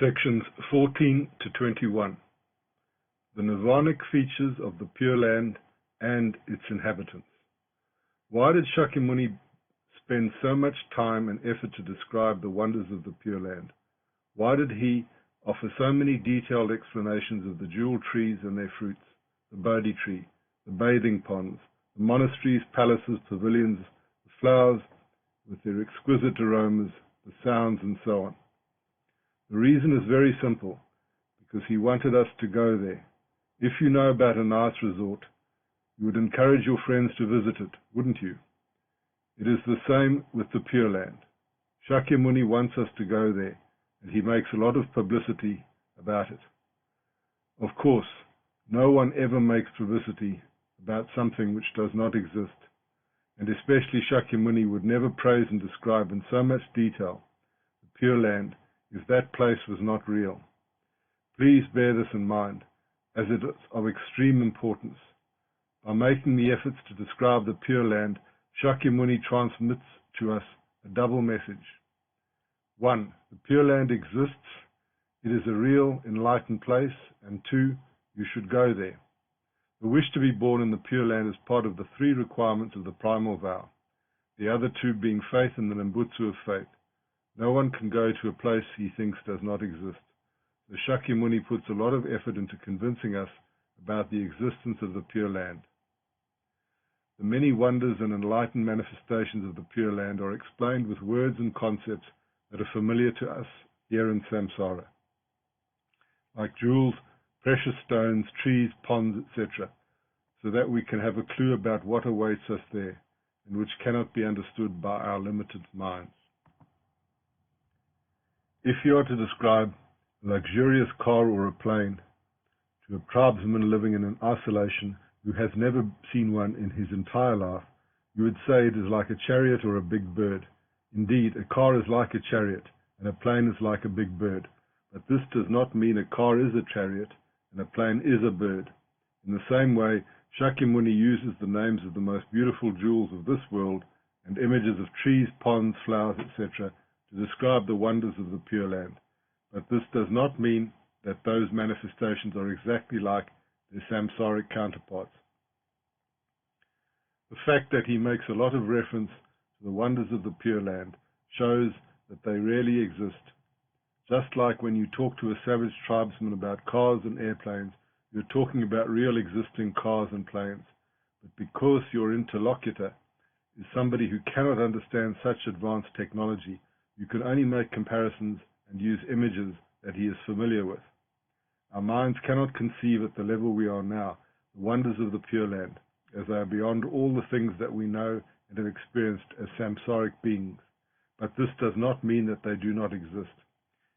Sections 14 to 21. The Nirvanic features of the Pure Land and its inhabitants. Why did Shakyamuni spend so much time and effort to describe the wonders of the Pure Land? Why did he offer so many detailed explanations of the jewel trees and their fruits, the Bodhi tree, the bathing ponds, the monasteries, palaces, pavilions, the flowers with their exquisite aromas, the sounds, and so on? The reason is very simple, because he wanted us to go there. If you know about a nice resort, you would encourage your friends to visit it, wouldn't you? It is the same with the Pure Land. Shakyamuni wants us to go there, and he makes a lot of publicity about it. Of course, no one ever makes publicity about something which does not exist, and especially Shakyamuni would never praise and describe in so much detail the Pure Land if that place was not real. Please bear this in mind, as it is of extreme importance. By making the efforts to describe the Pure Land, Shakyamuni transmits to us a double message. 1. The Pure Land exists. It is a real, enlightened place. And 2. You should go there. The wish to be born in the Pure Land is part of the 3 requirements of the primal vow, the other 2 being faith in the Nembutsu of faith. No one can go to a place he thinks does not exist. The Shakyamuni puts a lot of effort into convincing us about the existence of the Pure Land. The many wonders and enlightened manifestations of the Pure Land are explained with words and concepts that are familiar to us here in samsara, like jewels, precious stones, trees, ponds, etc., so that we can have a clue about what awaits us there, and which cannot be understood by our limited minds. If you are to describe a luxurious car or a plane to a tribesman living in an isolation who has never seen one in his entire life, you would say it is like a chariot or a big bird. Indeed, a car is like a chariot, and a plane is like a big bird. But this does not mean a car is a chariot, and a plane is a bird. In the same way, Shakyamuni uses the names of the most beautiful jewels of this world and images of trees, ponds, flowers, etc., to describe the wonders of the Pure Land. But this does not mean that those manifestations are exactly like their samsaric counterparts. The fact that he makes a lot of reference to the wonders of the Pure Land shows that they really exist. Just like when you talk to a savage tribesman about cars and airplanes, you're talking about real existing cars and planes. But because your interlocutor is somebody who cannot understand such advanced technology, you can only make comparisons and use images that he is familiar with. Our minds cannot conceive at the level we are now the wonders of the Pure Land, as they are beyond all the things that we know and have experienced as samsaric beings. But this does not mean that they do not exist.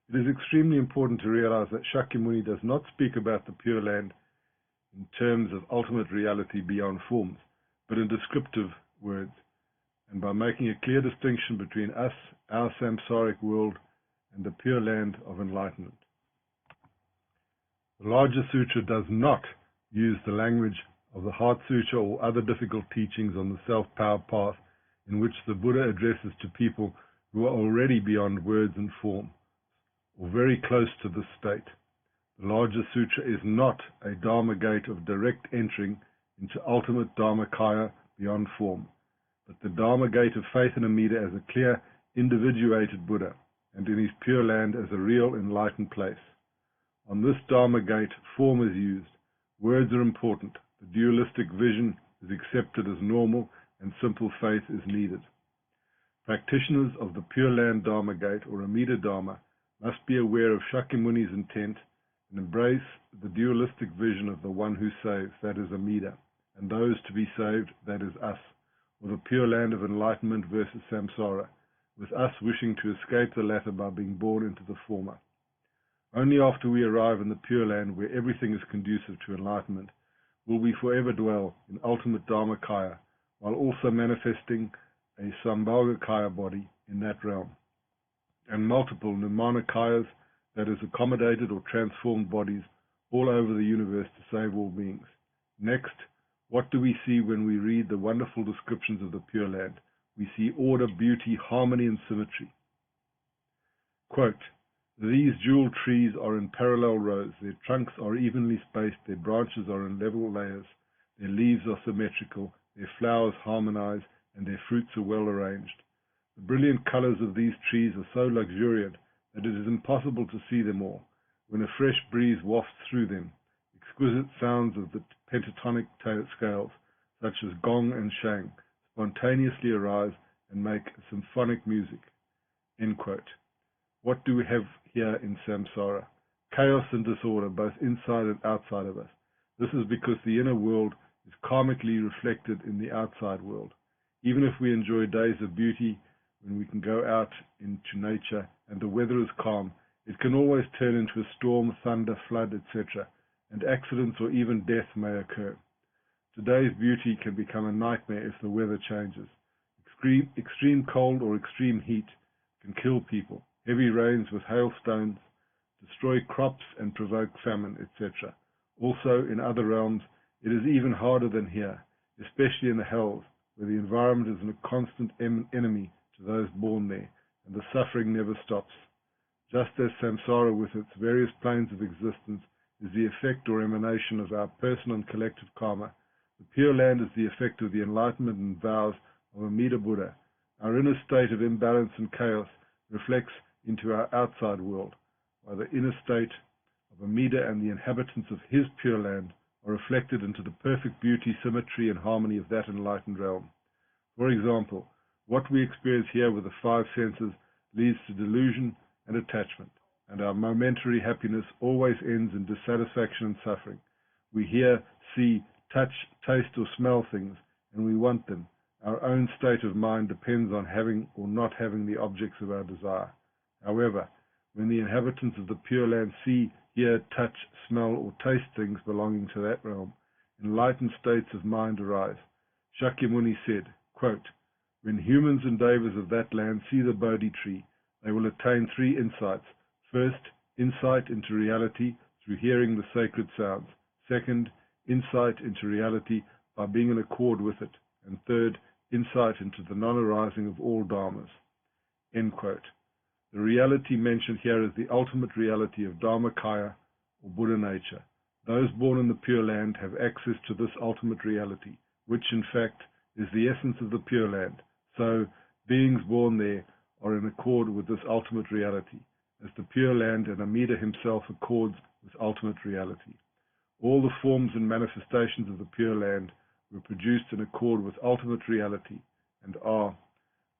It is extremely important to realize that Shakyamuni does not speak about the Pure Land in terms of ultimate reality beyond forms, but in descriptive words, and by making a clear distinction between us, our samsaric world, and the Pure Land of enlightenment. The Larger Sutra does not use the language of the Heart Sutra or other difficult teachings on the self-power path in which the Buddha addresses to people who are already beyond words and form, or very close to this state. The Larger Sutra is not a Dharma gate of direct entering into ultimate Dharmakaya beyond form, but the Dharma gate of faith in Amida as a clear, individuated Buddha, and in his Pure Land as a real enlightened place. On this Dharma gate, form is used. Words are important. The dualistic vision is accepted as normal, and simple faith is needed. Practitioners of the Pure Land Dharma gate, or Amida Dharma, must be aware of Shakyamuni's intent and embrace the dualistic vision of the one who saves, that is Amida, and those to be saved, that is us, or the Pure Land of enlightenment versus samsara, with us wishing to escape the latter by being born into the former. Only after we arrive in the Pure Land, where everything is conducive to enlightenment, will we forever dwell in ultimate Dharmakaya, while also manifesting a Sambhogakaya body in that realm, and multiple Nirmanakayas, that is, accommodated or transformed bodies all over the universe to save all beings. Next, what do we see when we read the wonderful descriptions of the Pure Land? We see order, beauty, harmony, and symmetry. Quote, These jewel trees are in parallel rows, their trunks are evenly spaced, their branches are in level layers, their leaves are symmetrical, their flowers harmonize, and their fruits are well arranged. The brilliant colors of these trees are so luxuriant that it is impossible to see them all. When a fresh breeze wafts through them, exquisite sounds of the pentatonic scales, such as gong and shang, spontaneously arise and make symphonic music. End quote. What do we have here in samsara? Chaos and disorder, both inside and outside of us. This is because the inner world is karmically reflected in the outside world. Even if we enjoy days of beauty, when we can go out into nature and the weather is calm, it can always turn into a storm, thunder, flood, etc., and accidents or even death may occur. Today's beauty can become a nightmare if the weather changes. Extreme cold or extreme heat can kill people. Heavy rains with hailstones destroy crops and provoke famine, etc. Also, in other realms, it is even harder than here, especially in the hells, where the environment is a constant enemy to those born there, and the suffering never stops. Just as samsara with its various planes of existence is the effect or emanation of our personal and collective karma, the Pure Land is the effect of the enlightenment and vows of Amida Buddha. Our inner state of imbalance and chaos reflects into our outside world, while the inner state of Amida and the inhabitants of his Pure Land are reflected into the perfect beauty, symmetry, and harmony of that enlightened realm. For example, what we experience here with the five senses leads to delusion and attachment, and our momentary happiness always ends in dissatisfaction and suffering. We hear, see, touch, taste, or smell things, and we want them. Our own state of mind depends on having or not having the objects of our desire. However, when the inhabitants of the Pure Land see, hear, touch, smell, or taste things belonging to that realm, enlightened states of mind arise. Shakyamuni said, quote, "When humans and devas of that land see the Bodhi tree, they will attain three insights. First, insight into reality through hearing the sacred sounds. Second, insight into reality by being in accord with it. And third, insight into the non-arising of all dharmas." End quote. The reality mentioned here is the ultimate reality of Dharmakaya, or Buddha nature. Those born in the Pure Land have access to this ultimate reality, which in fact is the essence of the Pure Land. So, beings born there are in accord with this ultimate reality, as the Pure Land and Amida himself accords with ultimate reality. All the forms and manifestations of the Pure Land were produced in accord with ultimate reality and are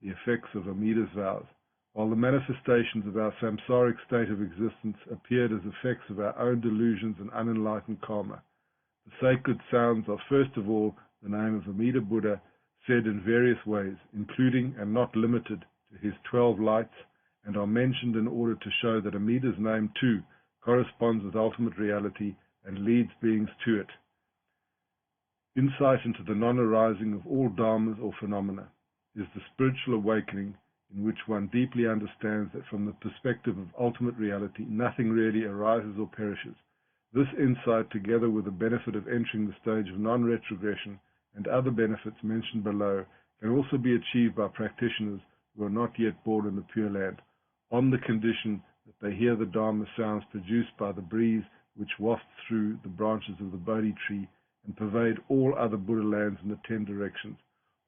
the effects of Amida's vows, while the manifestations of our samsaric state of existence appeared as effects of our own delusions and unenlightened karma. The sacred sounds are first of all the name of Amida Buddha said in various ways, including and not limited to his 12 lights, and are mentioned in order to show that Amida's name too corresponds with ultimate reality and leads beings to it. Insight into the non-arising of all dharmas or phenomena is the spiritual awakening in which one deeply understands that from the perspective of ultimate reality, nothing really arises or perishes. This insight, together with the benefit of entering the stage of non-retrogression and other benefits mentioned below, can also be achieved by practitioners who are not yet born in the Pure Land, on the condition that they hear the Dharma sounds produced by the breeze which wafts through the branches of the Bodhi tree and pervade all other Buddha lands in the 10 directions,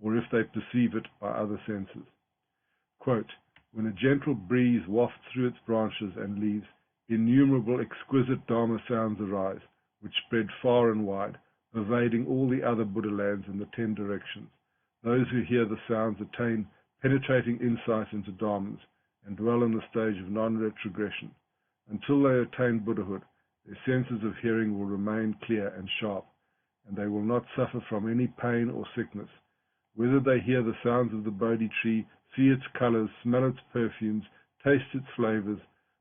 or if they perceive it by other senses. Quote, "When a gentle breeze wafts through its branches and leaves, innumerable exquisite Dharma sounds arise, which spread far and wide, pervading all the other Buddha lands in the 10 directions. Those who hear the sounds attain penetrating insight into Dharmas and dwell in the stage of non-retrogression. Until they attain Buddhahood, their senses of hearing will remain clear and sharp, and they will not suffer from any pain or sickness. Whether they hear the sounds of the Bodhi tree, see its colors, smell its perfumes, taste its flavors,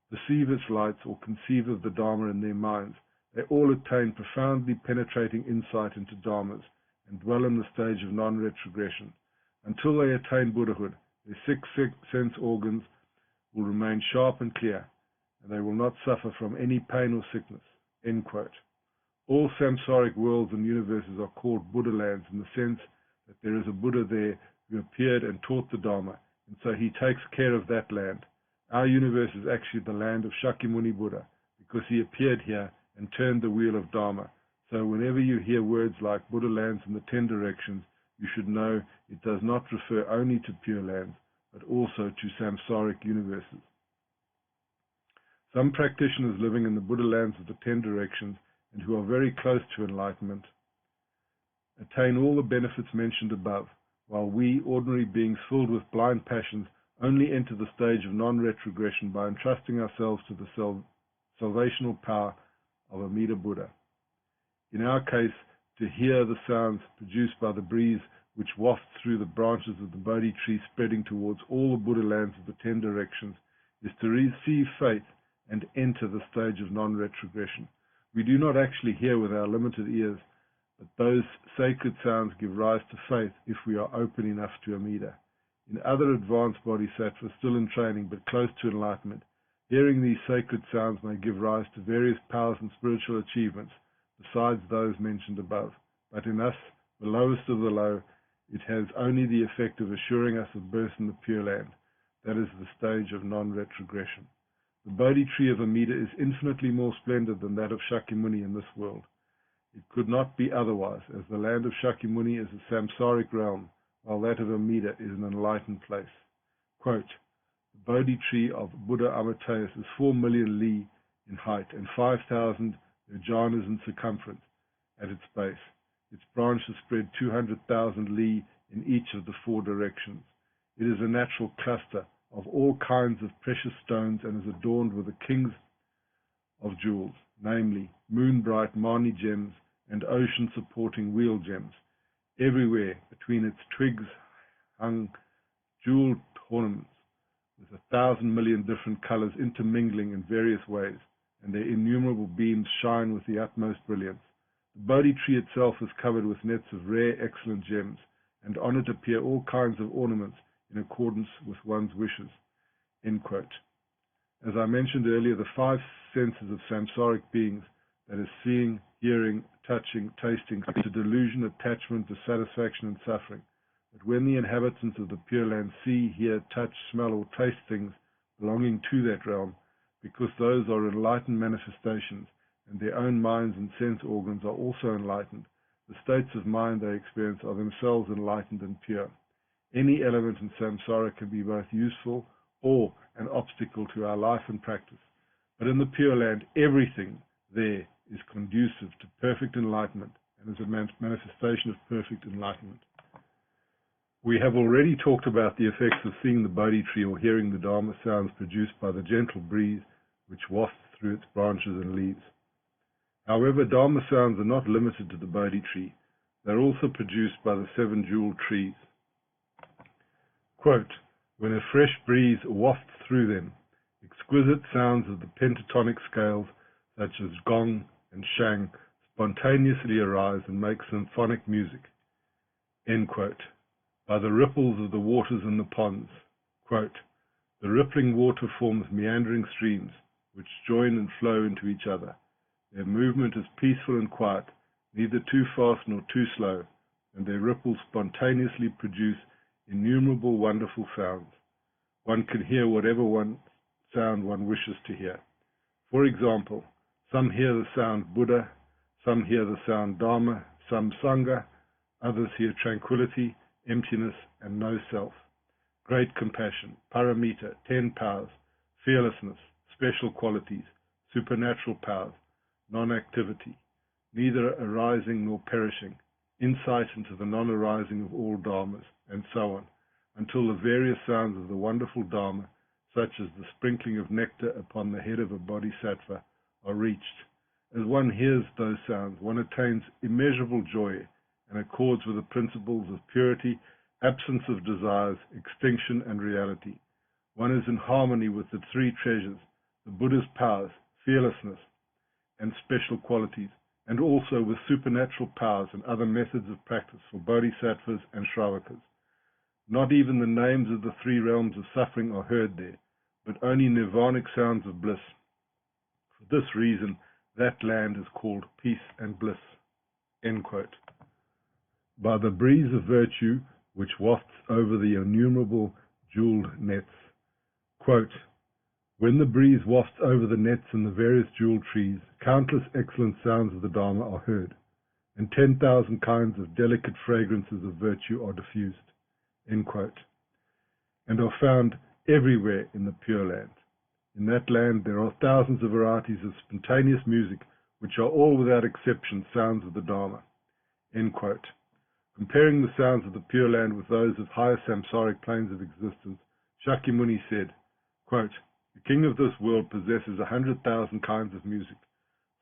perceive its lights, or conceive of the Dharma in their minds, they all attain profoundly penetrating insight into Dharmas and dwell in the stage of non-retrogression. Until they attain Buddhahood, their 6 sense organs will remain sharp and clear, and they will not suffer from any pain or sickness." End quote. All samsaric worlds and universes are called Buddha lands in the sense that there is a Buddha there who appeared and taught the Dharma, and so he takes care of that land. Our universe is actually the land of Shakyamuni Buddha, because he appeared here and turned the wheel of Dharma. So whenever you hear words like Buddha lands in the 10 directions, you should know it does not refer only to Pure Lands, but also to samsaric universes. Some practitioners living in the Buddha lands of the 10 directions and who are very close to enlightenment attain all the benefits mentioned above, while we, ordinary beings filled with blind passions, only enter the stage of non-retrogression by entrusting ourselves to the salvational power of Amida Buddha. In our case, to hear the sounds produced by the breeze which wafts through the branches of the Bodhi tree spreading towards all the Buddha lands of the 10 directions is to receive faith and enter the stage of non-retrogression. We do not actually hear with our limited ears, but those sacred sounds give rise to faith if we are open enough to Amida. In other advanced bodhisattvas still in training but close to enlightenment, hearing these sacred sounds may give rise to various powers and spiritual achievements besides those mentioned above. But in us, the lowest of the low, it has only the effect of assuring us of birth in the Pure Land. That is the stage of non-retrogression. The Bodhi tree of Amida is infinitely more splendid than that of Shakyamuni in this world. It could not be otherwise, as the land of Shakyamuni is a samsaric realm, while that of Amida is an enlightened place. Quote, the Bodhi tree of Buddha Amitayus is 4 million li in height and 5,000 yojanas in circumference at its base. Its branches spread 200,000 li in each of the 4 directions. It is a natural cluster of all kinds of precious stones and is adorned with the kings of jewels, namely moon-bright Mani gems and ocean-supporting wheel gems. Everywhere between its twigs hung jeweled ornaments with 1,000 million different colors intermingling in various ways, and their innumerable beams shine with the utmost brilliance. The Bodhi tree itself is covered with nets of rare, excellent gems, and on it appear all kinds of ornaments in accordance with one's wishes. End quote. As I mentioned earlier, the 5 senses of samsaric beings, that is seeing, hearing, touching, tasting, to delusion, attachment, dissatisfaction, and suffering. But when the inhabitants of the Pure Land see, hear, touch, smell, or taste things belonging to that realm, because those are enlightened manifestations, and their own minds and sense organs are also enlightened, the states of mind they experience are themselves enlightened and pure. Any element in samsara can be both useful or an obstacle to our life and practice. But in the Pure Land, everything there is conducive to perfect enlightenment and is a manifestation of perfect enlightenment. We have already talked about the effects of seeing the Bodhi tree or hearing the Dharma sounds produced by the gentle breeze which wafts through its branches and leaves. However, Dharma sounds are not limited to the Bodhi tree. They are also produced by the 7 jeweled trees. Quote, when a fresh breeze wafts through them, exquisite sounds of the pentatonic scales, such as gong and shang, spontaneously arise and make symphonic music. End quote. By the ripples of the waters in the ponds. Quote, the rippling water forms meandering streams, which join and flow into each other. Their movement is peaceful and quiet, neither too fast nor too slow, and their ripples spontaneously produce innumerable wonderful sounds. One can hear whatever sound one wishes to hear. For example, some hear the sound Buddha, some hear the sound Dharma, some Sangha, others hear tranquility, emptiness, and no self. Great compassion, paramita, 10 powers, fearlessness, special qualities, supernatural powers, non-activity, neither arising nor perishing, insight into the non-arising of all dharmas, and so on, until the various sounds of the wonderful Dharma, such as the sprinkling of nectar upon the head of a bodhisattva, are reached. As one hears those sounds, one attains immeasurable joy and accords with the principles of purity, absence of desires, extinction, and reality. One is in harmony with the 3 treasures, the Buddha's powers, fearlessness, and special qualities, and also with supernatural powers and other methods of practice for bodhisattvas and shravakas. Not even the names of the 3 realms of suffering are heard there, but only nirvanic sounds of bliss. For this reason, that land is called peace and bliss. End quote. By the breeze of virtue which wafts over the innumerable jeweled nets. Quote, When the breeze wafts over the nets and the various jewel trees, countless excellent sounds of the Dharma are heard, and 10,000 kinds of delicate fragrances of virtue are diffused, end quote, and are found everywhere in the Pure Land. In that land there are thousands of varieties of spontaneous music, which are all without exception sounds of the Dharma, end quote. Comparing the sounds of the Pure Land with those of higher samsaric planes of existence, Shakyamuni said, quote, "The king of this world possesses 100,000 kinds of music,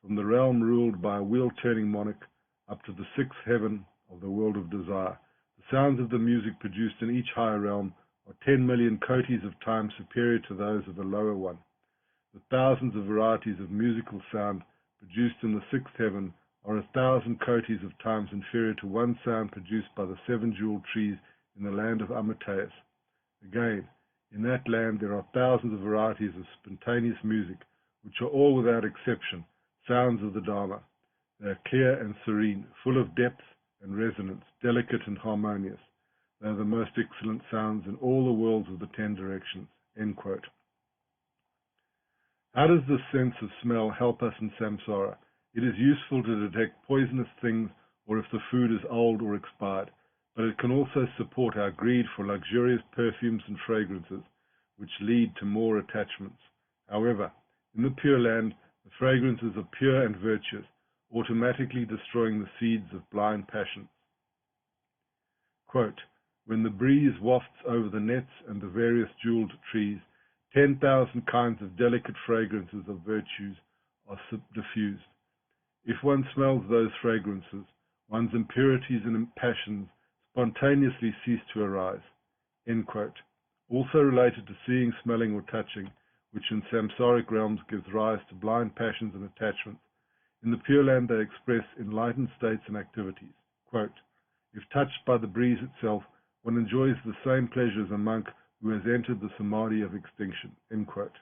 from the realm ruled by a wheel-turning monarch up to the sixth heaven of the world of desire. The sounds of the music produced in each higher realm are 10 million kotis of times superior to those of the lower one. The thousands of varieties of musical sound produced in the sixth heaven are 1,000 kotis of times inferior to one sound produced by the 7 jewel trees in the land of Amidaji. Again, in that land there are thousands of varieties of spontaneous music, which are all without exception sounds of the Dharma. They are clear and serene, full of depth and resonance, delicate and harmonious. They are the most excellent sounds in all the worlds of the 10 directions." End quote. How does this sense of smell help us in samsara? It is useful to detect poisonous things or if the food is old or expired, but it can also support our greed for luxurious perfumes and fragrances, which lead to more attachments. However, in the Pure Land, the fragrances are pure and virtuous, automatically destroying the seeds of blind passions. Quote, "When the breeze wafts over the nets and the various jeweled trees, 10,000 kinds of delicate fragrances of virtues are diffused. If one smells those fragrances, one's impurities and passions spontaneously cease to arise." End quote. Also related to seeing, smelling, or touching, which in samsaric realms gives rise to blind passions and attachments. In the Pure Land they express enlightened states and activities. Quote, "If touched by the breeze itself, one enjoys the same pleasure as a monk who has entered the samadhi of extinction." End quote.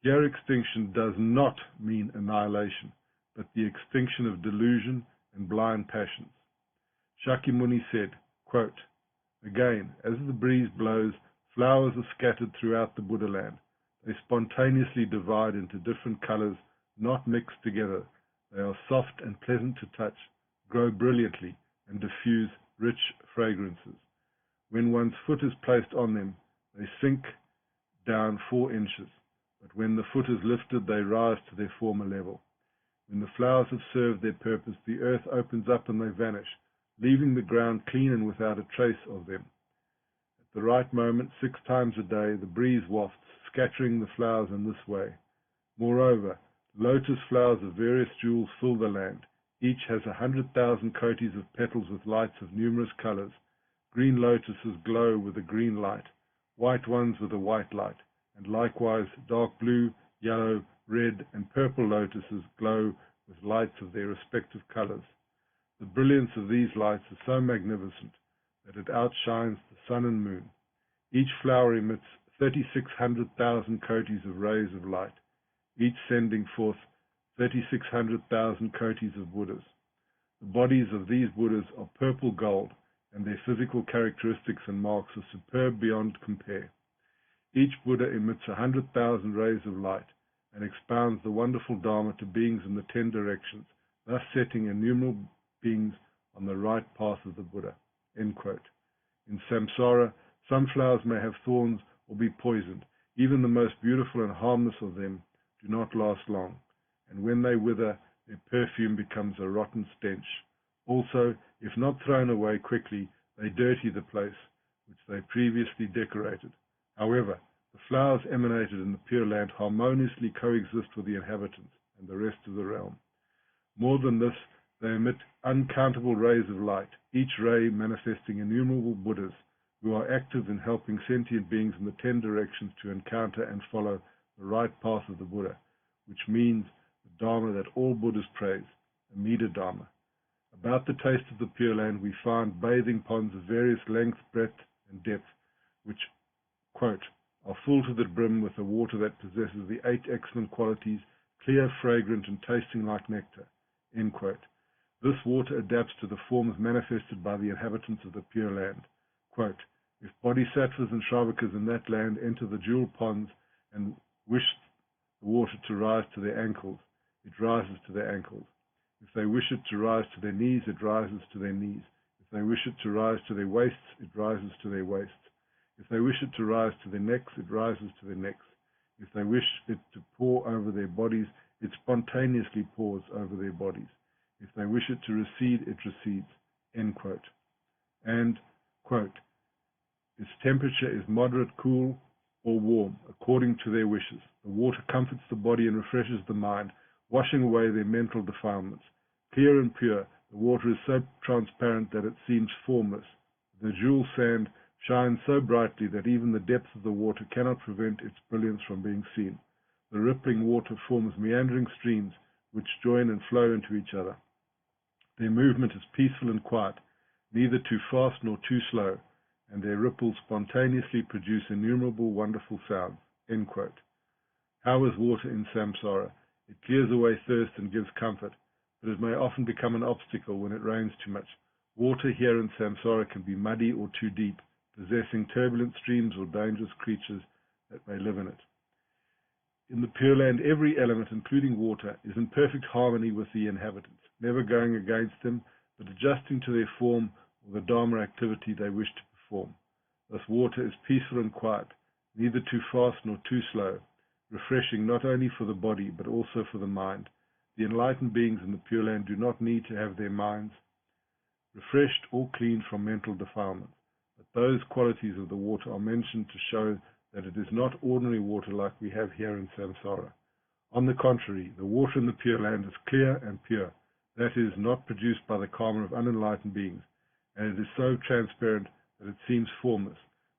Here extinction does not mean annihilation, but the extinction of delusion and blind passions. Shakyamuni said, quote, "Again, as the breeze blows, flowers are scattered throughout the Buddha land. They spontaneously divide into different colors, not mixed together. They are soft and pleasant to touch, grow brilliantly, and diffuse rich fragrances. When one's foot is placed on them, they sink down 4 inches, but when the foot is lifted, they rise to their former level. When the flowers have served their purpose, the earth opens up and they vanish, leaving the ground clean and without a trace of them. At the right moment, 6 times a day, the breeze wafts, scattering the flowers in this way. Moreover, lotus flowers of various jewels fill the land. Each has 100,000 kotis of petals with lights of numerous colors. Green lotuses glow with a green light, white ones with a white light, and likewise dark blue, yellow, red, and purple lotuses glow with lights of their respective colors. The brilliance of these lights is so magnificent that it outshines the sun and moon. Each flower emits 3,600,000 kotis of rays of light, each sending forth 3,600,000 kotis of Buddhas. The bodies of these Buddhas are purple gold, and their physical characteristics and marks are superb beyond compare. Each Buddha emits 100,000 rays of light and expounds the wonderful Dharma to beings in the 10 directions, thus setting innumerable beings on the right path of the Buddha." End quote. In samsara, some flowers may have thorns or be poisoned. Even the most beautiful and harmless of them do not last long, and when they wither, their perfume becomes a rotten stench. Also, if not thrown away quickly, they dirty the place which they previously decorated. However, the flowers emanated in the Pure Land harmoniously coexist with the inhabitants and the rest of the realm. More than this, they emit uncountable rays of light, each ray manifesting innumerable Buddhas, who are active in helping sentient beings in the 10 directions to encounter and follow the right path of the Buddha, which means the Dharma that all Buddhas praise, Amidaji. About the taste of the Pure Land, we find bathing ponds of various length, breadth, and depth, which, quote, "are full to the brim with a water that possesses the 8 excellent qualities, clear, fragrant, and tasting like nectar." End quote. This water adapts to the forms manifested by the inhabitants of the Pure Land. Quote, "If bodhisattvas and shravakas in that land enter the jewel ponds and wish the water to rise to their ankles, it rises to their ankles. If they wish it to rise to their knees, it rises to their knees. If they wish it to rise to their waists, it rises to their waists. If they wish it to rise to their necks, it rises to their necks. If they wish it to pour over their bodies, it spontaneously pours over their bodies. If they wish it to recede, it recedes. End quote. And, quote, its temperature is moderate, cool, or warm, according to their wishes. The water comforts the body and refreshes the mind, washing away their mental defilements. Clear and pure, the water is so transparent that it seems formless. The jewel sand shines so brightly that even the depths of the water cannot prevent its brilliance from being seen. The rippling water forms meandering streams which join and flow into each other. Their movement is peaceful and quiet, neither too fast nor too slow, and their ripples spontaneously produce innumerable wonderful sounds. End quote. How is water in samsara? It clears away thirst and gives comfort, but it may often become an obstacle when it rains too much. Water here in samsara can be muddy or too deep, possessing turbulent streams or dangerous creatures that may live in it. In the Pure Land, every element, including water, is in perfect harmony with the inhabitants, never going against them, but adjusting to their form or the Dharma activity they wish to perform. Thus water is peaceful and quiet, neither too fast nor too slow, refreshing not only for the body but also for the mind. The enlightened beings in the Pure Land do not need to have their minds refreshed or cleaned from mental defilements, but those qualities of the water are mentioned to show that it is not ordinary water like we have here in samsara. On the contrary, the water in the Pure Land is clear and pure, that is, not produced by the karma of unenlightened beings, and it is so transparent that it seems formless,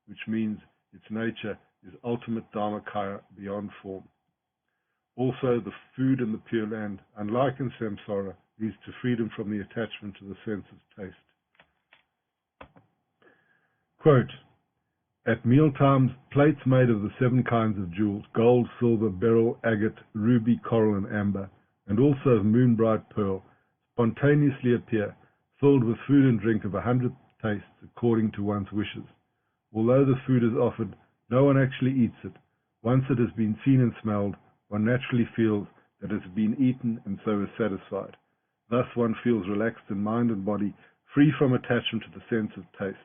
which means its nature is ultimate dharmakaya beyond form. Also, the food in the Pure Land, unlike in samsara, leads to freedom from the attachment to the sense of taste. Quote, at mealtimes, plates made of the 7 kinds of jewels, gold, silver, beryl, agate, ruby, coral, and amber, and also of moon-bright pearl, spontaneously appear, filled with food and drink of 100 tastes according to one's wishes. Although the food is offered, no one actually eats it. Once it has been seen and smelled, one naturally feels that it has been eaten and so is satisfied. Thus one feels relaxed in mind and body, free from attachment to the sense of taste.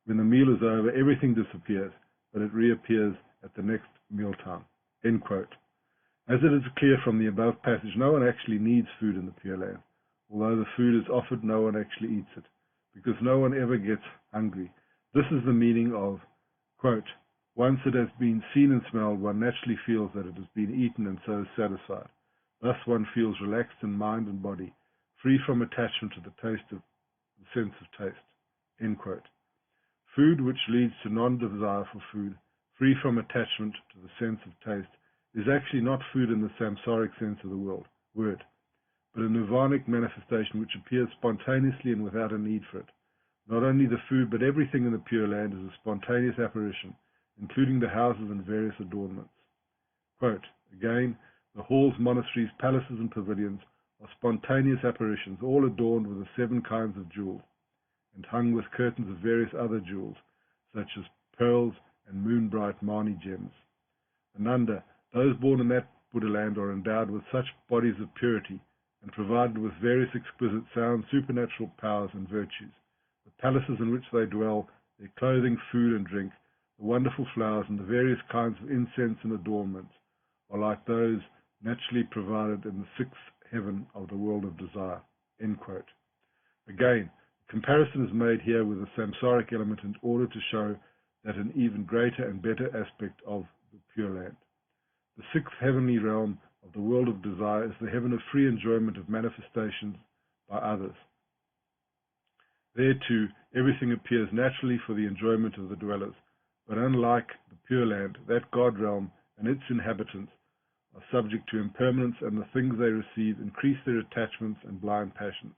When the meal is over, everything disappears, but it reappears at the next mealtime. End quote. As it is clear from the above passage, no one actually needs food in the Pure Land. Although the food is offered, no one actually eats it, because no one ever gets hungry. This is the meaning of, quote, once it has been seen and smelled, one naturally feels that it has been eaten and so is satisfied. Thus one feels relaxed in mind and body, free from attachment to the taste of the sense of taste. End quote. Food which leads to non-desire for food, free from attachment to the sense of taste, is actually not food in the samsaric sense of the word, but a nirvanic manifestation which appears spontaneously and without a need for it. Not only the food, but everything in the Pure Land is a spontaneous apparition, including the houses and various adornments. Quote, again, the halls, monasteries, palaces, and pavilions are spontaneous apparitions, all adorned with the 7 kinds of jewels, and hung with curtains of various other jewels, such as pearls and moon-bright mani gems. Ananda, those born in that Buddha land are endowed with such bodies of purity and provided with various exquisite sounds, supernatural powers, and virtues. The palaces in which they dwell, their clothing, food, and drink, the wonderful flowers, and the various kinds of incense and adornments are like those naturally provided in the 6th heaven of the world of desire. End quote. Again, comparison is made here with the samsaric element in order to show that an even greater and better aspect of the Pure Land. The 6th heavenly realm of the world of desire is the heaven of free enjoyment of manifestations by others. There too, everything appears naturally for the enjoyment of the dwellers, but unlike the Pure Land, that God realm and its inhabitants are subject to impermanence, and the things they receive increase their attachments and blind passions.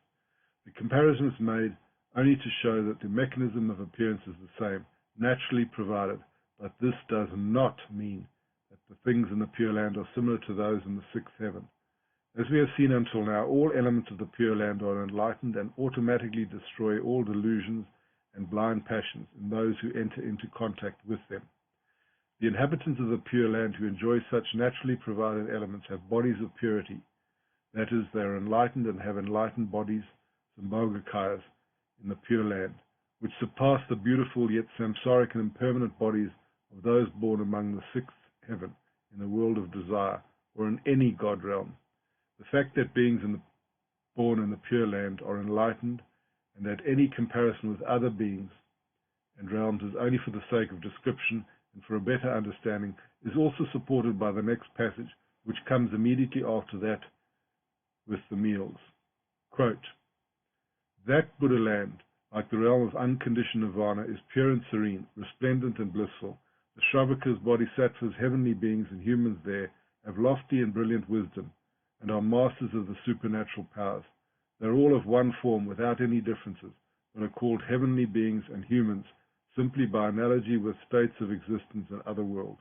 The comparison is made only to show that the mechanism of appearance is the same, naturally provided, but this does not mean that the things in the Pure Land are similar to those in the 6th heaven. As we have seen until now, all elements of the Pure Land are enlightened and automatically destroy all delusions and blind passions in those who enter into contact with them. The inhabitants of the Pure Land who enjoy such naturally provided elements have bodies of purity. That is, they are enlightened and have enlightened bodies, Sambhogakayas, in the Pure Land, which surpass the beautiful yet samsaric and impermanent bodies of those born among the sixth heaven, in the world of desire, or in any God realm. The fact that beings born in the Pure Land are enlightened, and that any comparison with other beings and realms is only for the sake of description and for a better understanding, is also supported by the next passage, which comes immediately after that with the meals. Quote, that Buddha land, like the realm of unconditioned nirvana, is pure and serene, resplendent and blissful. The Shravakas, Bodhisattvas, heavenly beings, and humans there have lofty and brilliant wisdom, and are masters of the supernatural powers. They are all of one form, without any differences, but are called heavenly beings and humans, simply by analogy with states of existence in other worlds.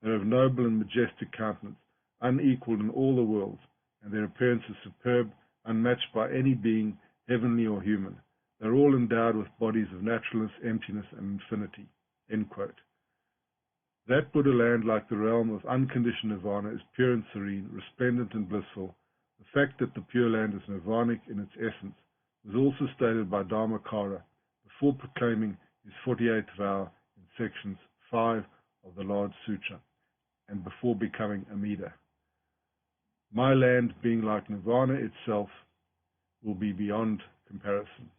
They are of noble and majestic countenance, unequaled in all the worlds, and their appearance is superb, unmatched by any being, heavenly or human. They are all endowed with bodies of naturalness, emptiness, and infinity. End quote. That Buddha land, like the realm of unconditioned nirvana, is pure and serene, resplendent and blissful. The fact that the Pure Land is nirvanic in its essence was also stated by Dharmakara before proclaiming his 48th vow in sections 5 of the Larger Sutra, and before becoming Amida. My land, being like nirvana itself, will be beyond comparison.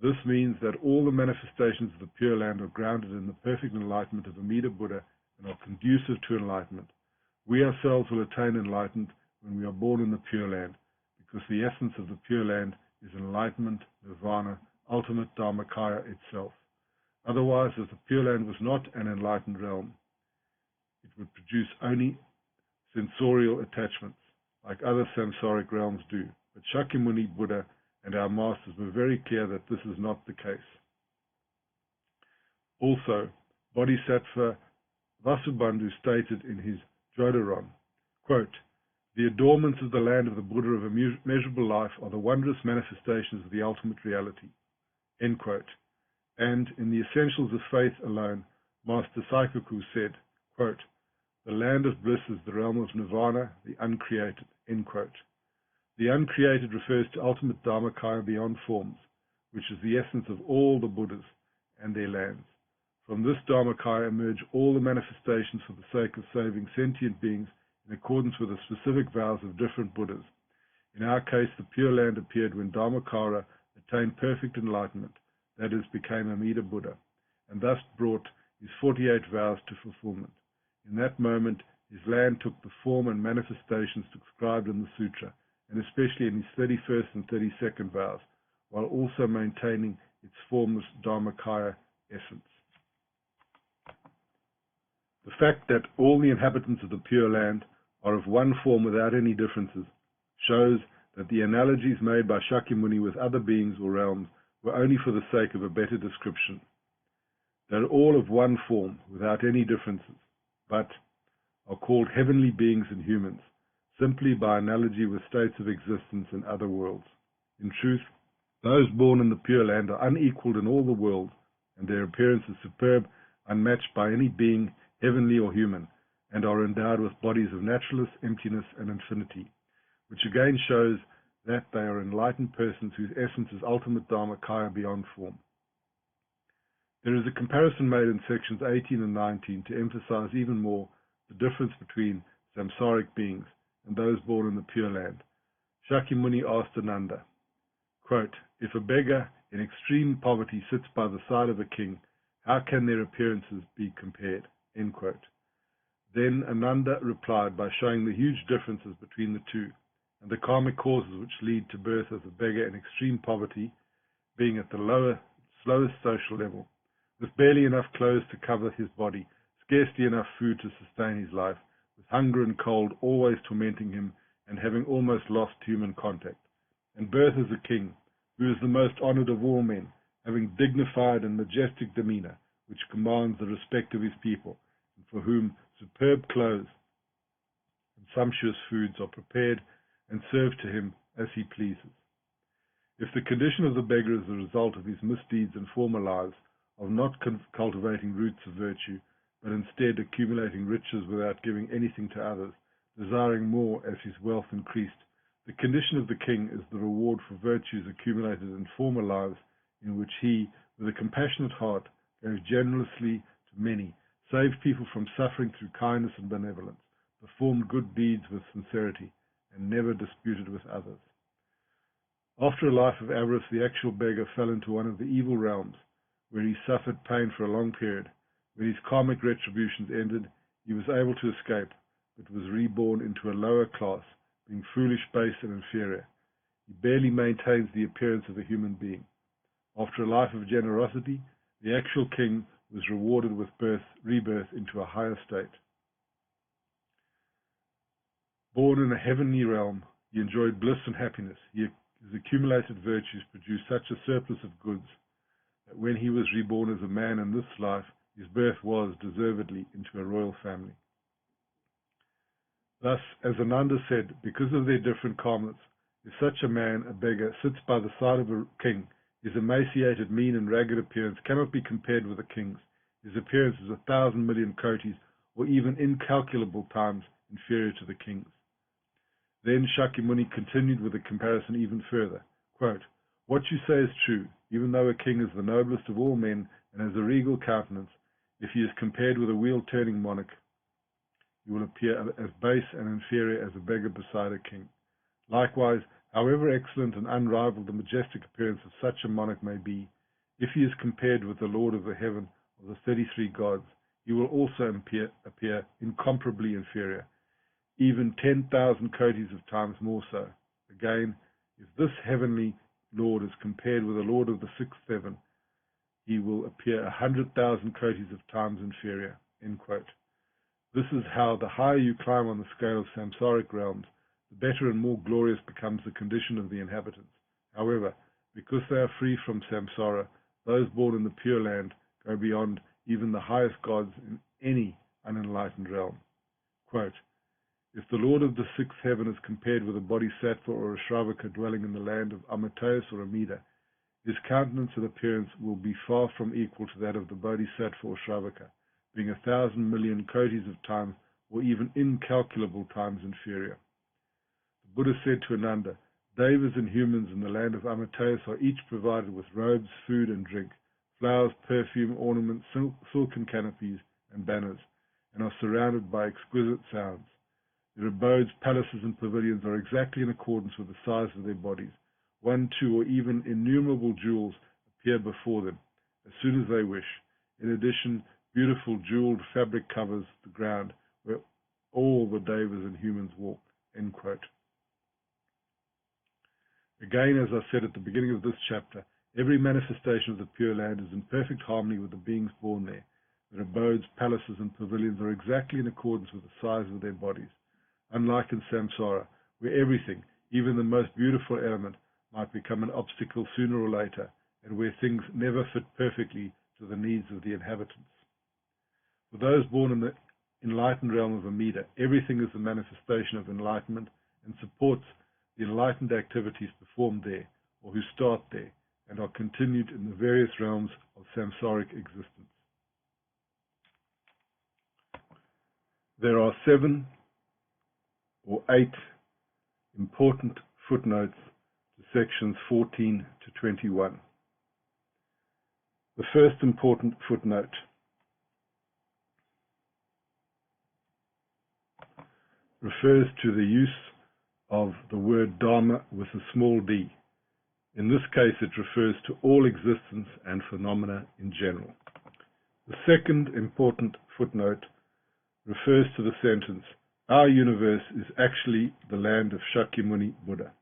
This means that all the manifestations of the Pure Land are grounded in the perfect enlightenment of Amida Buddha and are conducive to enlightenment. We ourselves will attain enlightenment when we are born in the Pure Land, because the essence of the Pure Land is enlightenment, nirvana, ultimate Dharmakaya itself. Otherwise, if the Pure Land was not an enlightened realm, it would produce only sensorial attachments, like other samsaric realms do. But Shakyamuni Buddha and our masters were very clear that this is not the case. Also, Bodhisattva Vasubandhu stated in his Jodaron, quote, the adornments of the land of the Buddha of immeasurable life are the wondrous manifestations of the ultimate reality. End quote. And in the Essentials of Faith alone, Master Saikoku said, quote, the land of bliss is the realm of nirvana, the uncreated. End quote. The uncreated refers to ultimate Dharmakaya beyond forms, which is the essence of all the Buddhas and their lands. From this Dharmakaya emerge all the manifestations for the sake of saving sentient beings in accordance with the specific vows of different Buddhas. In our case, the Pure Land appeared when Dharmakara attained perfect enlightenment, that is, became Amida Buddha, and thus brought his 48 vows to fulfillment. In that moment, his land took the form and manifestations described in the sutra, and especially in his 31st and 32nd vows, while also maintaining its formless Dharmakaya essence. The fact that all the inhabitants of the Pure Land are of one form without any differences shows that the analogies made by Shakyamuni with other beings or realms were only for the sake of a better description. They are all of one form without any differences, but are called heavenly beings and humans, simply by analogy with states of existence in other worlds. In truth, those born in the Pure Land are unequaled in all the worlds, and their appearance is superb, unmatched by any being, heavenly or human, and are endowed with bodies of naturalness, emptiness, and infinity, which again shows that they are enlightened persons whose essence is ultimate Dharmakaya beyond form. There is a comparison made in sections 18 and 19 to emphasize even more the difference between samsaric beings and those born in the Pure Land. Shakyamuni asked Ananda, quote, if a beggar in extreme poverty sits by the side of a king, how can their appearances be compared? End quote. Then Ananda replied by showing the huge differences between the two, and the karmic causes which lead to birth as a beggar in extreme poverty, being at the slowest social level, with barely enough clothes to cover his body, scarcely enough food to sustain his life, with hunger and cold always tormenting him, and having almost lost human contact. And birth as a king, who is the most honored of all men, having dignified and majestic demeanor, which commands the respect of his people, and for whom superb clothes and sumptuous foods are prepared and served to him as he pleases. If the condition of the beggar is the result of his misdeeds and former lives, of not cultivating roots of virtue, but instead accumulating riches without giving anything to others, desiring more as his wealth increased. The condition of the king is the reward for virtues accumulated in former lives, in which he, with a compassionate heart, gave generously to many, saved people from suffering through kindness and benevolence, performed good deeds with sincerity, and never disputed with others. After a life of avarice, the actual beggar fell into one of the evil realms, where he suffered pain for a long period. When his karmic retributions ended, he was able to escape, but was reborn into a lower class, being foolish, base, and inferior. He barely maintains the appearance of a human being. After a life of generosity, the actual king was rewarded with rebirth into a higher state. Born in a heavenly realm, he enjoyed bliss and happiness. His accumulated virtues produced such a surplus of goods that when he was reborn as a man in this life, his birth was, deservedly, into a royal family. Thus, as Ananda said, because of their different karmas, if such a man, a beggar, sits by the side of a king, his emaciated, mean, and ragged appearance cannot be compared with a king's. His appearance is 1,000 million kotis, or even incalculable times, inferior to the king's. Then Shakyamuni continued with the comparison even further. Quote, "What you say is true. Even though a king is the noblest of all men and has a regal countenance, if he is compared with a wheel-turning monarch, he will appear as base and inferior as a beggar beside a king. Likewise, however excellent and unrivaled the majestic appearance of such a monarch may be, if he is compared with the Lord of the heaven of the 33 gods, he will also appear incomparably inferior, even 10,000 kotis of times more so. Again, if this heavenly Lord is compared with the Lord of the sixth heaven, he will appear 100,000 kotis of times inferior." End quote. This is how the higher you climb on the scale of samsaric realms, the better and more glorious becomes the condition of the inhabitants. However, because they are free from samsara, those born in the Pure Land go beyond even the highest gods in any unenlightened realm. Quote, "If the Lord of the sixth heaven is compared with a bodhisattva or a shravaka dwelling in the land of Amitayus or Amida, his countenance and appearance will be far from equal to that of the bodhisattva or shravaka, being 1,000 million kotis of times or even incalculable times inferior." The Buddha said to Ananda, "Devas and humans in the land of Amitayus are each provided with robes, food, and drink, flowers, perfume, ornaments, silken canopies, and banners, and are surrounded by exquisite sounds. Their abodes, palaces, and pavilions are exactly in accordance with the size of their bodies. 1, 2, or even innumerable jewels appear before them as soon as they wish. In addition, beautiful jeweled fabric covers the ground where all the devas and humans walk." End quote. Again, as I said at the beginning of this chapter, every manifestation of the Pure Land is in perfect harmony with the beings born there. Their abodes, palaces, and pavilions are exactly in accordance with the size of their bodies. Unlike in samsara, where everything, even the most beautiful element, might become an obstacle sooner or later, and where things never fit perfectly to the needs of the inhabitants. For those born in the enlightened realm of Amida, everything is the manifestation of enlightenment and supports the enlightened activities performed there, or who start there, and are continued in the various realms of samsaric existence. There are 7 or 8 important footnotes to sections 14 to 21. The first important footnote. Refers to the use of the word Dharma with a small d. In this case, it refers to all existence and phenomena in general. The second important footnote refers to the sentence, "Our universe is actually the land of Shakyamuni Buddha."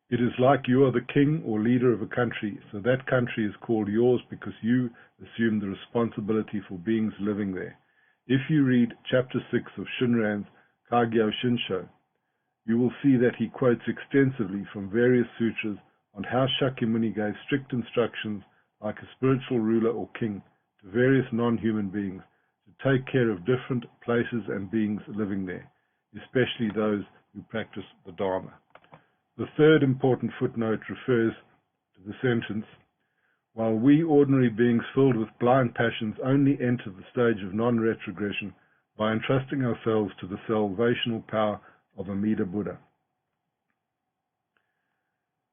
It is like you are the king or leader of a country, so that country is called yours because you assume the responsibility for beings living there. If you read chapter 6 of Shinran's Kagyo Shinsho, you will see that he quotes extensively from various sutras on how Shakyamuni gave strict instructions like a spiritual ruler or king to various non-human beings to take care of different places and beings living there, especially those who practice the Dharma. The third important footnote refers to the sentence, while we ordinary beings filled with blind passions only enter the stage of non-retrogression by entrusting ourselves to the salvational power of Amida Buddha.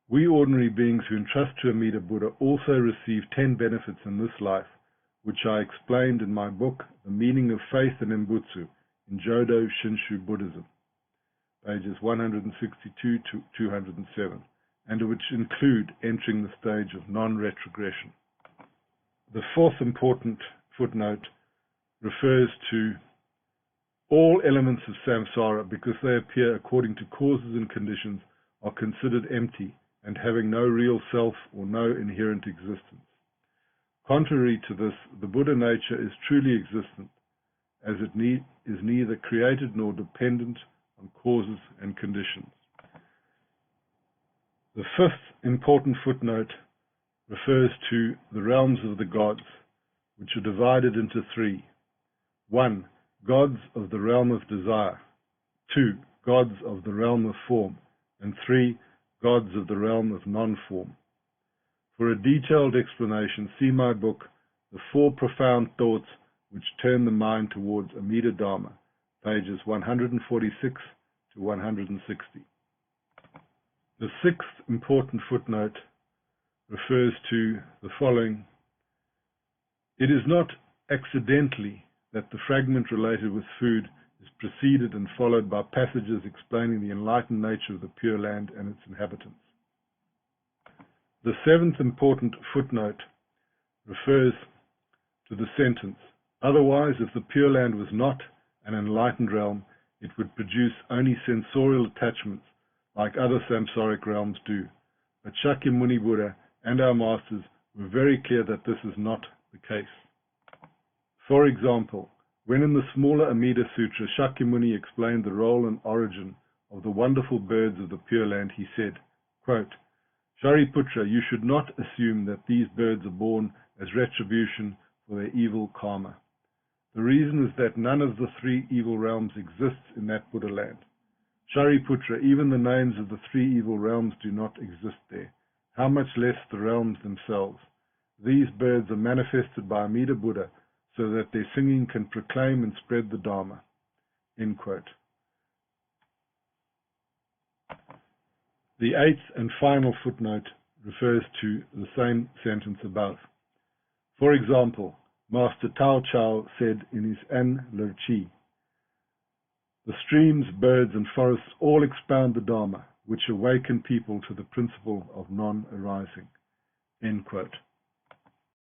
We ordinary beings who entrust to Amida Buddha also receive 10 benefits in this life, which I explained in my book, The Meaning of Faith in Embutsu, in Jodo Shinshu Buddhism, pages 162 to 207, and which include entering the stage of non-retrogression. The fourth important footnote refers to all elements of samsara, because they appear according to causes and conditions, are considered empty and having no real self or no inherent existence. Contrary to this, the Buddha nature is truly existent, as it is neither created nor dependent on causes and conditions. The fifth important footnote refers to the realms of the gods, which are divided into 3. 1. Gods of the realm of desire. 2. Gods of the realm of form. And 3. Gods of the realm of non-form. For a detailed explanation, see my book, The 4 Profound Thoughts Which Turn the Mind Towards Amida Dharma, pages 146 to 160. The sixth important footnote refers to the following. It is not accidentally that the fragment related with food is preceded and followed by passages explaining the enlightened nature of the Pure Land and its inhabitants. The seventh important footnote refers to the sentence, otherwise, if the Pure Land was not an enlightened realm, it would produce only sensorial attachments like other samsaric realms do. But Shakyamuni Buddha and our masters were very clear that this is not the case. For example, when in the smaller Amida Sutra, Shakyamuni explained the role and origin of the wonderful birds of the Pure Land, he said, quote, Shariputra, you should not assume that these birds are born as retribution for their evil karma. The reason is that none of the 3 evil realms exists in that Buddha land. Shariputra, even the names of the 3 evil realms do not exist there, how much less the realms themselves. These birds are manifested by Amida Buddha so that their singing can proclaim and spread the Dharma. End quote. The 8th and final footnote refers to the same sentence above. For example, Master Tao Chao said in his An Lerchi, the streams, birds, and forests all expound the Dharma, which awaken people to the principle of non-arising. End quote.